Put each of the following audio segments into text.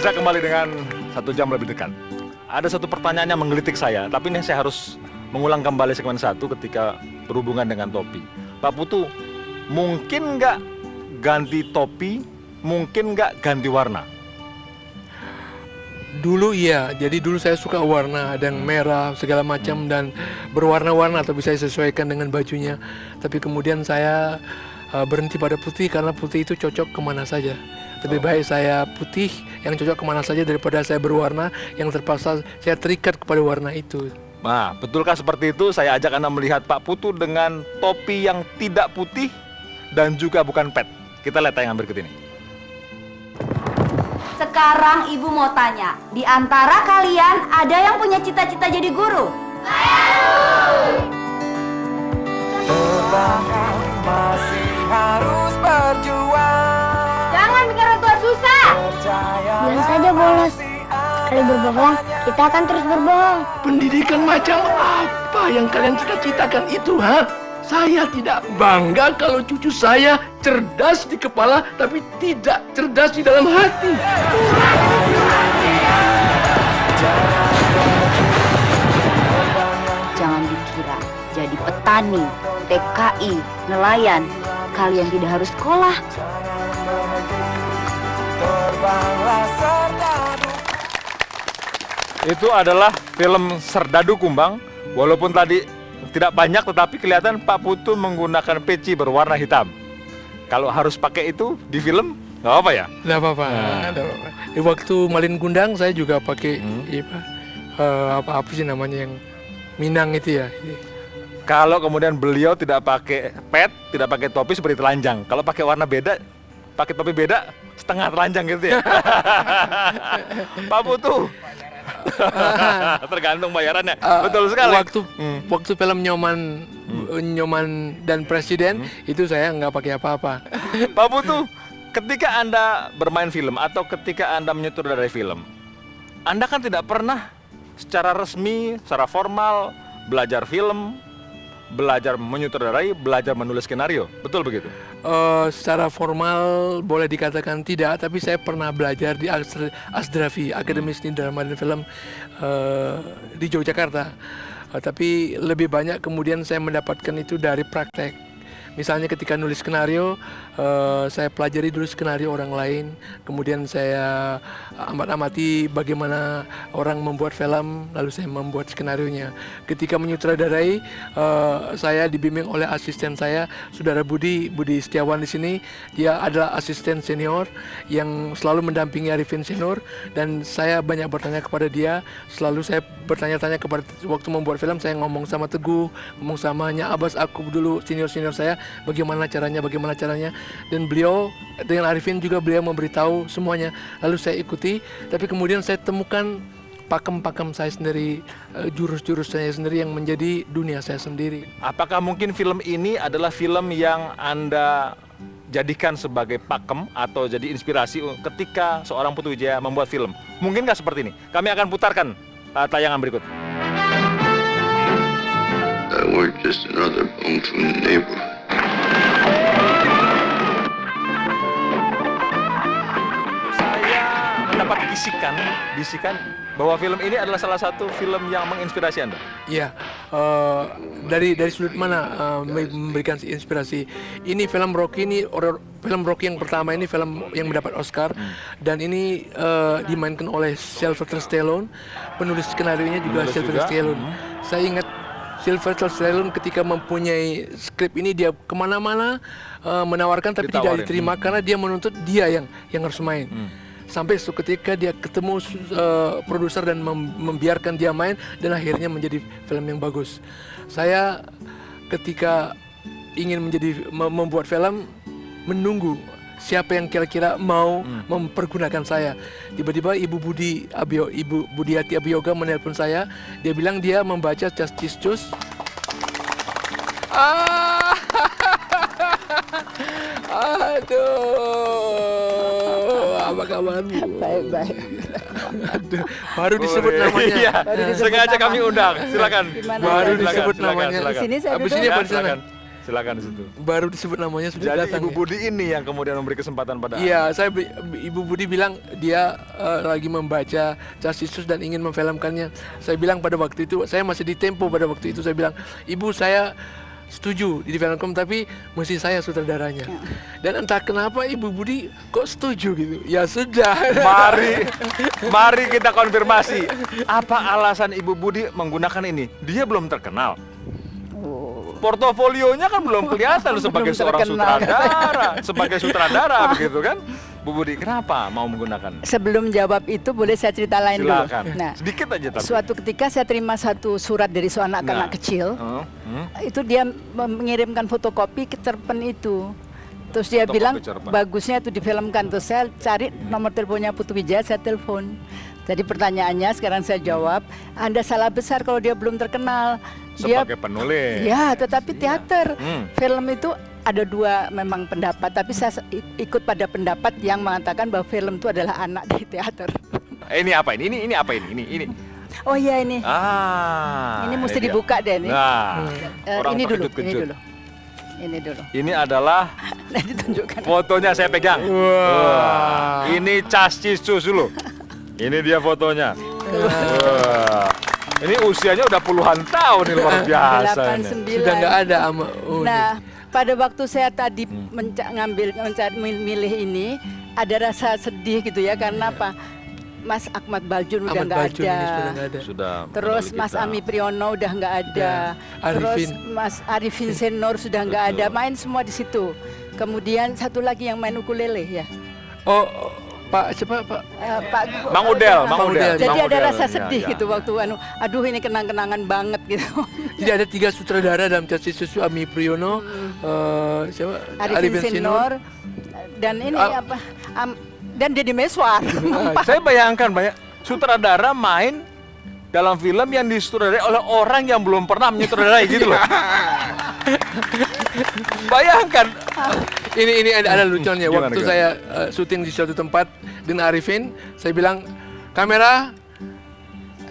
Pemirsa, kembali dengan 1 jam lebih dekat. Ada satu pertanyaan yang menggelitik saya, tapi ini saya harus mengulang kembali segmen 1 ketika berhubungan dengan topi. Pak Putu, mungkin nggak ganti topi, mungkin nggak ganti warna? Dulu iya, jadi dulu saya suka warna, ada yang merah segala macam dan berwarna-warna atau bisa disesuaikan dengan bajunya. Tapi kemudian saya berhenti pada putih karena putih itu cocok kemana saja. Lebih baik saya putih yang cocok kemana saja daripada saya berwarna yang terpaksa saya terikat kepada warna itu. Nah, betulkah seperti itu? Saya ajak Anda melihat Pak Putu dengan topi yang tidak putih dan juga bukan pet. Kita lihat tayangan berikut ini. Sekarang ibu mau tanya, di antara kalian ada yang punya cita-cita jadi guru? Terbangun masih harus berjuang. Jangan bikin orang tua susah. Bilang saja bolos. Sekali berbohong, kita akan terus berbohong. Pendidikan macam apa yang kalian cita-citakan itu, ha? Saya tidak bangga kalau cucu saya cerdas di kepala tapi tidak cerdas di dalam hati. Jangan dikira jadi petani, TKI, nelayan, kalian tidak harus sekolah. Terbanglah serdadu. Itu adalah film Serdadu Kumbang. Walaupun tadi tidak banyak, tetapi kelihatan Pak Putu menggunakan peci berwarna hitam. Kalau harus pakai itu di film, nggak apa ya? Nggak apa-apa. Di waktu Malin Kundang saya juga pakai apa sih namanya yang Minang itu ya. Kalau kemudian beliau tidak pakai pet, tidak pakai topi seperti telanjang. Kalau pakai warna beda, pakai topi beda, setengah telanjang gitu ya. Pak Putu. Tergantung bayarannya. Betul sekali. Waktu film Nyoman dan Presiden itu saya nggak pakai apa-apa. Pak Putu, ketika Anda bermain film atau ketika Anda menyutradarai film, Anda kan tidak pernah secara resmi, secara formal belajar film, belajar menyutradarai, belajar menulis skenario. Betul begitu? Secara formal boleh dikatakan tidak, tapi saya pernah belajar di Asdrafi, Akademi Seni Drama dan Film di Yogyakarta. Tapi lebih banyak kemudian saya mendapatkan itu dari praktek. Misalnya ketika nulis skenario, saya pelajari dulu skenario orang lain, kemudian saya amati bagaimana orang membuat film, lalu saya membuat skenarionya. Ketika menyutradarai, saya dibimbing oleh asisten saya, Saudara Budi Setiawan di sini. Dia adalah asisten senior yang selalu mendampingi Arifin Senior, dan saya banyak bertanya kepada dia. Selalu saya bertanya-tanya kepada waktu membuat film, saya ngomong sama Teguh, ngomong sama Nya Abbas, aku dulu senior saya. Bagaimana caranya, dan beliau dengan Arifin juga beliau memberitahu semuanya, lalu saya ikuti. Tapi kemudian saya temukan pakem saya sendiri, jurus-jurus saya sendiri yang menjadi dunia saya sendiri. Apakah mungkin film ini adalah film yang Anda jadikan sebagai pakem atau jadi inspirasi ketika seorang Putu Wijaya membuat film? Mungkin nggak seperti ini? Kami akan putarkan tayangan berikut. We're just another bum from the neighborhood. Saya mendapat bisikan bahwa film ini adalah salah satu film yang menginspirasi Anda. Iya, dari sudut mana memberikan inspirasi? Ini film Rocky yang pertama, ini film yang mendapat Oscar, dan ini dimainkan oleh Sylvester Stallone. Penulis skenarionya juga Sylvester Stallone. Saya ingat Sylvester Stallone ketika mempunyai skrip ini, dia kemana-mana menawarkan tapi tidak diterima karena dia menuntut dia yang harus main. Sampai suatu ketika dia ketemu produser dan membiarkan dia main, dan akhirnya menjadi film yang bagus. Saya ketika ingin membuat film, menunggu siapa yang kira-kira mau mempergunakan saya. Tiba-tiba Ibu Budiati Abiyoga menelpon saya. Dia bilang dia membaca Justice Jones. Aduh, apa kabarmu? Baik. Aduh, baru disebut namanya. Iya, sengaja kami undang. Silakan. Baru disebut namanya. Di sini saya Habis duduk. ini apa di sana? Silakan. Silakan di situ. Baru disebut namanya sudah Jadi datang. Ibu Budi ini yang kemudian memberi kesempatan pada Iya, Ibu Budi bilang dia lagi membaca Justice dan ingin memfilmkannya. Saya bilang pada waktu itu, saya masih di Tempo pada waktu itu, saya bilang, Ibu saya setuju difilmkan tapi mesti saya sutradaranya. Dan entah kenapa Ibu Budi kok setuju gitu. Ya sudah. Mari kita konfirmasi. Apa alasan Ibu Budi menggunakan ini? Dia belum terkenal. Portofolionya kan belum kelihatan sebagai seorang sutradara, begitu kan? Bu Budi, kenapa mau menggunakan? Sebelum jawab itu boleh saya cerita lain Silakan. dulu. Nah, Sedikit aja tapi. suatu ketika saya terima satu surat dari seorang anak kecil. Itu dia mengirimkan fotokopi ke cerpen itu. Terus dia Fotokopi bilang cerpen. bagusnya itu difilmkan. Terus saya cari nomor teleponnya Putu Wijaya, saya telepon. Jadi pertanyaannya sekarang saya jawab, Anda salah besar kalau dia belum terkenal. Sebagai penulis. Ya, tetapi teater. Hmm. Film itu ada dua memang pendapat, tapi saya ikut pada pendapat yang mengatakan bahwa film itu adalah anak dari teater. Ini apa ini? Ini apa ini? Ini. Oh iya ini. Ini Ini mesti dia. dibuka deh nih. Nah, orang Ini dulu, terkejut-kejut. Ini dulu. Ini adalah Nah, ditunjukkan. fotonya saya pegang. Wah. Ini Cascisus dulu. Ini dia fotonya. Wah. Ini usianya udah puluhan tahun, ini luar biasa. Ini. 89. Sudah nggak ada ama. Nah, pada waktu saya tadi milih ini, ada rasa sedih gitu ya, karena apa? Mas Ahmad Baljun udah nggak Bajun ini sudah ada. nggak ada. Sudah. Terus kembali Mas kita. Ami Priyono udah nggak ada. Terus Arifin. Mas Arifin Senor sudah nggak ada. Main semua di situ. Kemudian satu lagi yang main ukulele ya. Oh, Pak siapa Pak? Pak Mang Udel, Mang Mang Udel. Udel. Jadi Mang ada Udel. rasa Ya, sedih ya. gitu waktu aduh ini kenang-kenangan banget gitu. Jadi ada 3 sutradara dalam Justice Susu, Ami Priyono, siapa? Arifin Senor dan ini apa? Dan Deddy Meswar. Saya bayangkan banyak sutradara main dalam film yang disutradarai oleh orang yang belum pernah menyutradarai gitu loh. Bayangkan. Ini ada lucunya. Gimana, Waktu gimana? saya syuting di suatu tempat dengan Arifin, saya bilang kamera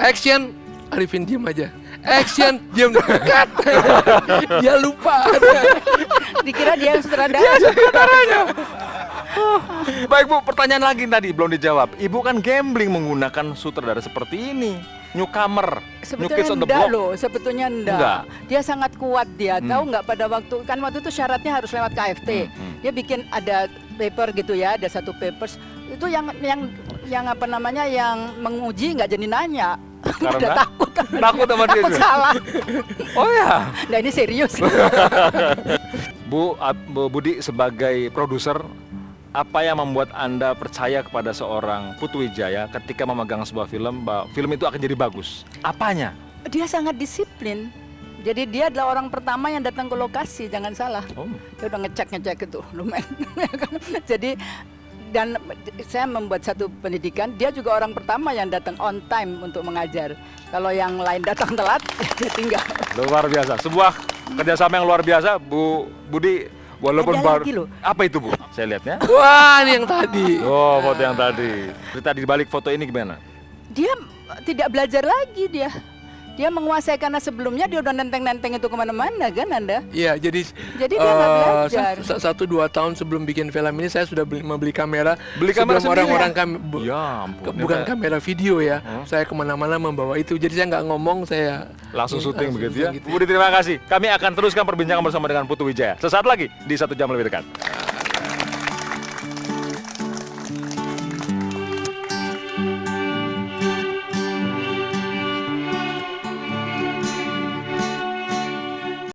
action, Arifin diam aja. Action, diam. Cut. Dia lupa. Dikira dia yang sutradara. Baik Bu, pertanyaan lagi tadi belum dijawab. Ibu kan gambling menggunakan sutradara seperti ini, newcomer, new Sebetulnya kids on the enggak block. loh, sebetulnya enggak. Enggak. Dia sangat kuat dia. Tahu nggak pada waktu itu syaratnya harus lewat KFT. Dia bikin ada paper gitu ya, ada satu papers. Itu yang apa namanya yang menguji nggak jadi nanya. Karena? Udah takut. Takut sama dia Takut juga? salah. Oh ya. Nah ini serius. Bu Budi sebagai produser, apa yang membuat Anda percaya kepada seorang Putu Wijaya ketika memegang sebuah film bahwa film itu akan jadi bagus? Apanya? Dia sangat disiplin. Jadi dia adalah orang pertama yang datang ke lokasi, jangan salah. Oh. Dia udah ngecek itu lumayan. Jadi dan saya membuat satu pendidikan, dia juga orang pertama yang datang on time untuk mengajar. Kalau yang lain datang telat, dia tinggal. Luar biasa. Sebuah kerjasama yang luar biasa, Bu Budi. Walaupun Ada baru. lagi loh. Apa itu Bu? Saya lihatnya. Wah, ini yang tadi. Oh, foto yang tadi. Cerita di balik foto ini gimana? Dia tidak belajar lagi dia. Dia menguasai karena sebelumnya dia udah nenteng-nenteng itu kemana-mana kan Anda? Iya, jadi Jadi dia nggak belajar. 1-2 tahun sebelum bikin film ini saya sudah membeli kamera. Beli kamera sebelum sendiri orang-orang Ya ampun. bukan Ini kamera video ya. Saya kemana-mana membawa itu. Jadi saya nggak ngomong, saya langsung syuting langsung begitu ya. gitu. Bu Budi, terima kasih. Kami akan teruskan perbincangan bersama dengan Putu Wijaya sesaat lagi di 1 jam lebih dekat.